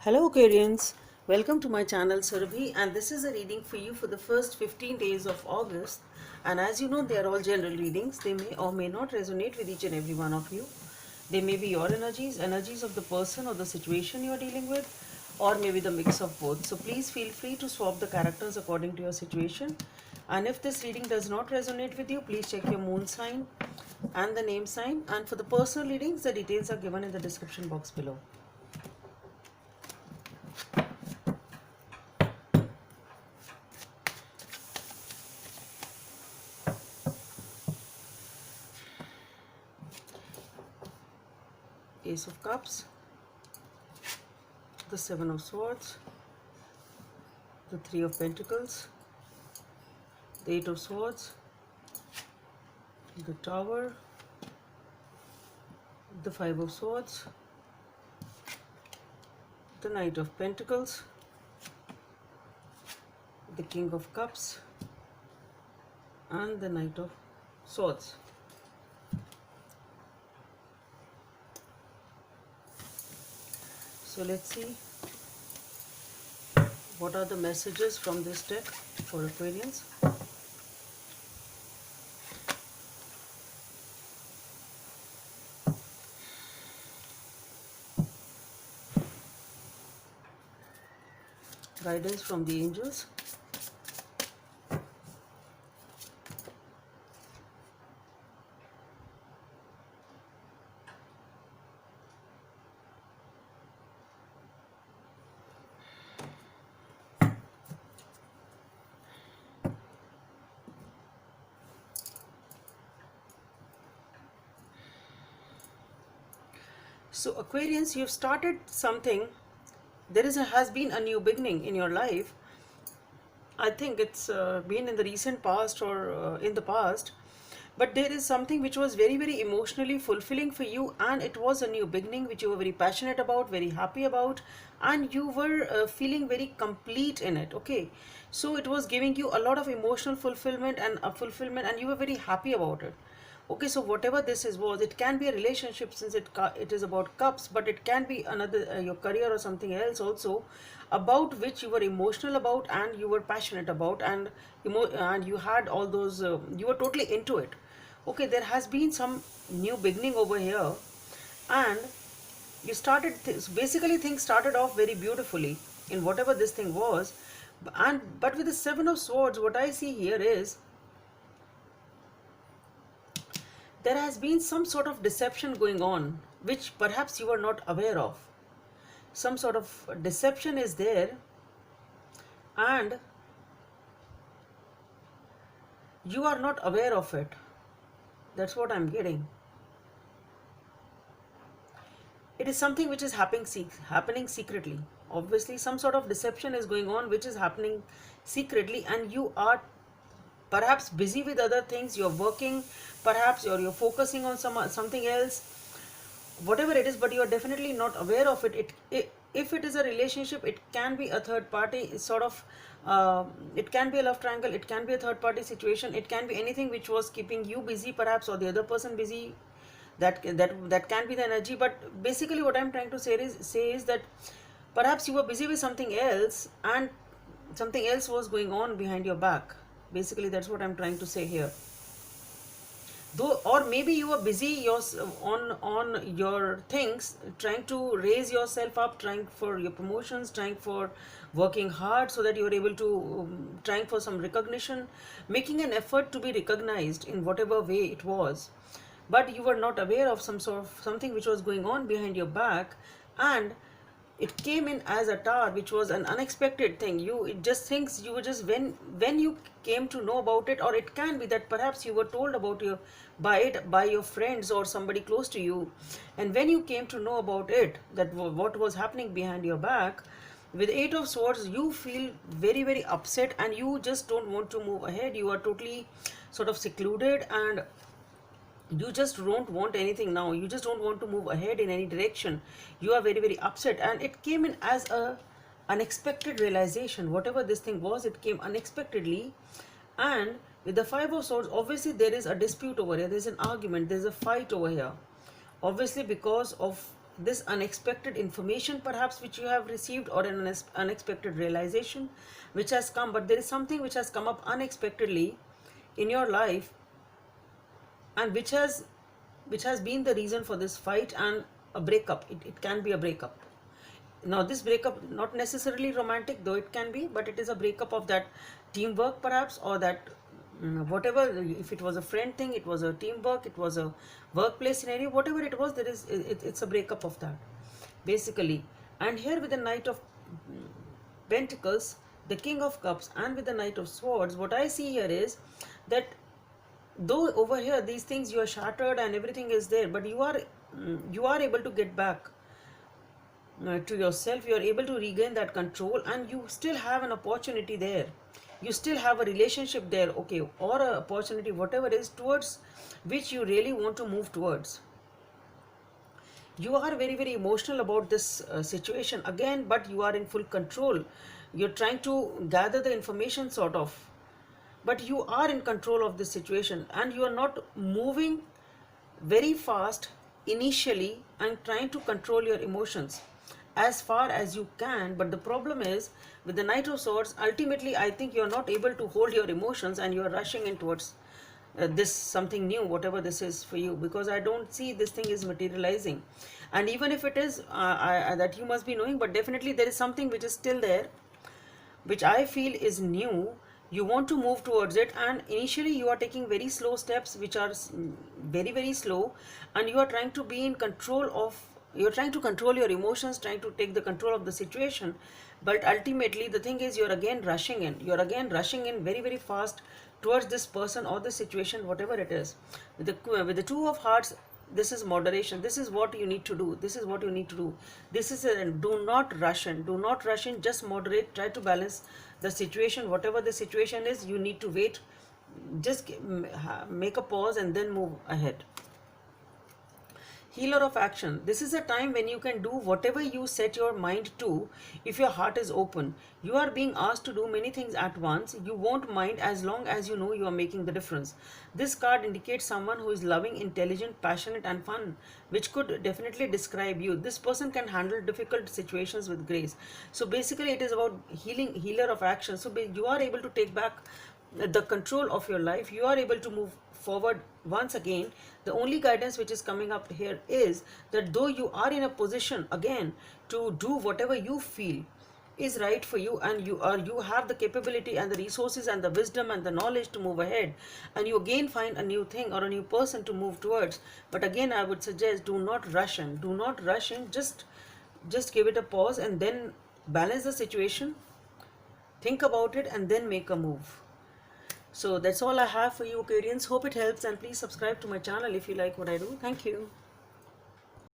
Hello Aquarians, welcome to my channel Surabhi, and this is a reading for you for the first 15 days of August. And as you know, they are all general readings. They may or may not resonate with each and every one of you. They may be your energies of the person or the situation you are dealing with, or maybe the mix of both. So please feel free to swap the characters according to your situation. And if this reading does not resonate with you, please check your moon sign and the name sign. And for the personal readings, the details are given in the description box below. Ace of Cups, the Seven of Swords, the Three of Pentacles, the Eight of Swords, the Tower, the Five of Swords, the Knight of Pentacles, the King of Cups, and the Knight of Swords. So let's see what are the messages from this deck for Aquarians. Guidance from the angels. So Aquarians, you've started something. Has been a new beginning in your life. I think it's been in the recent past or in the past, but there is something which was very, very emotionally fulfilling for you, and it was a new beginning which you were very passionate about, very happy about, and you were feeling very complete in it. Okay, so it was giving you a lot of emotional fulfillment and and you were very happy about it. Okay, so whatever this is was, it can be a relationship since it is about cups, but it can be another your career or something else also, about which you were emotional about and you were passionate about, and and you had all those you were totally into it. Okay, there has been some new beginning over here, and you started basically things started off very beautifully in whatever this thing was. And but with the Seven of Swords, what I see here is there has been some sort of deception going on which perhaps you are not aware of. Some sort of deception is there, and you are not aware of it. That's what I'm getting. It is something which is happening secretly. Obviously some sort of deception is going on which is happening secretly, and you are perhaps busy with other things. You're working, perhaps, or you're focusing on something else, whatever it is, but you are definitely not aware of it. If it is a relationship, it can be a third party. It's sort of it can be a love triangle, it can be a third party situation, it can be anything which was keeping you busy perhaps, or the other person busy. That can be the energy. But basically what I'm trying to say is that perhaps you were busy with something else, and something else was going on behind your back. Basically that's what I'm trying to say here. Though, or maybe you are busy on your things, trying to raise yourself up, trying for your promotions, trying for working hard so that you are able to trying for some recognition, making an effort to be recognized in whatever way it was. But you were not aware of some sort of something which was going on behind your back, and it came in as a tower, which was an unexpected thing. It just thinks you were just when you came to know about it, or it can be that perhaps you were told about by your friends or somebody close to you, and when you came to know about it, that what was happening behind your back. With Eight of Swords, you feel very, very upset, and you just don't want to move ahead. You are totally sort of secluded, and you just don't want anything now. You just don't want to move ahead in any direction. You are very, very upset, and it came in as a unexpected realization. Whatever this thing was, it came unexpectedly. And with the Five of Swords, obviously there is a dispute over here, there's an argument, there's a fight over here, obviously because of this unexpected information perhaps which you have received, or an unexpected realization which has come, but there is something which has come up unexpectedly in your life, and which has been the reason for this fight and a breakup. It can be a breakup. Now this breakup, not necessarily romantic, though it can be, but it is a breakup of that teamwork perhaps, or that whatever. If it was a friend thing, it was a teamwork, it was a workplace scenario, whatever it was, it's a breakup of that basically. And here with the Knight of Pentacles, the King of Cups, and with the Knight of Swords, what I see here is that though over here these things you are shattered and everything is there, but you are able to get back to yourself. You are able to regain that control, and you still have an opportunity there. You still have a relationship there, okay, or a opportunity, whatever it is, towards which you really want to move towards. You are very, very emotional about this situation again, but you are in full control. You're trying to gather the information, sort of, but you are in control of this situation, and you are not moving very fast initially and trying to control your emotions as far as you can. But the problem is, with the Knight of Swords, ultimately I think you're not able to hold your emotions, and you're rushing in towards this something new, whatever this is for you, because I don't see this thing is materializing. And even if it is, that you must be knowing, but definitely there is something which is still there, which I feel is new. You want to move towards it, and initially you are taking very slow steps, which are very, very slow, and you are trying to be in control of, you're trying to control your emotions, trying to take the control of the situation. But ultimately the thing is, you're again rushing in very, very fast towards this person or the situation, whatever it is. With the Two of Hearts, this is moderation. This is what you need to do. This is what you need to do. This is a, do not rush in. Do not rush in. Just moderate. Try to balance the situation. Whatever the situation is, you need to wait. Just make a pause and then move ahead. Healer of Action. This is a time when you can do whatever you set your mind to if your heart is open. You are being asked to do many things at once. You won't mind as long as you know you are making the difference. This card indicates someone who is loving, intelligent, passionate and fun, which could definitely describe you. This person can handle difficult situations with grace. So basically it is about healer of action. So you are able to take back the control of your life. You are able to move forward once again. The only guidance which is coming up here is that though you are in a position again to do whatever you feel is right for you, and you have the capability and the resources and the wisdom and the knowledge to move ahead, and you again find a new thing or a new person to move towards. But again, I would suggest, do not rush in. Just give it a pause and then balance the situation, think about it, and then make a move. So that's all I have for you, Aquarians. Hope it helps, and please subscribe to my channel if you like what I do. Thank you.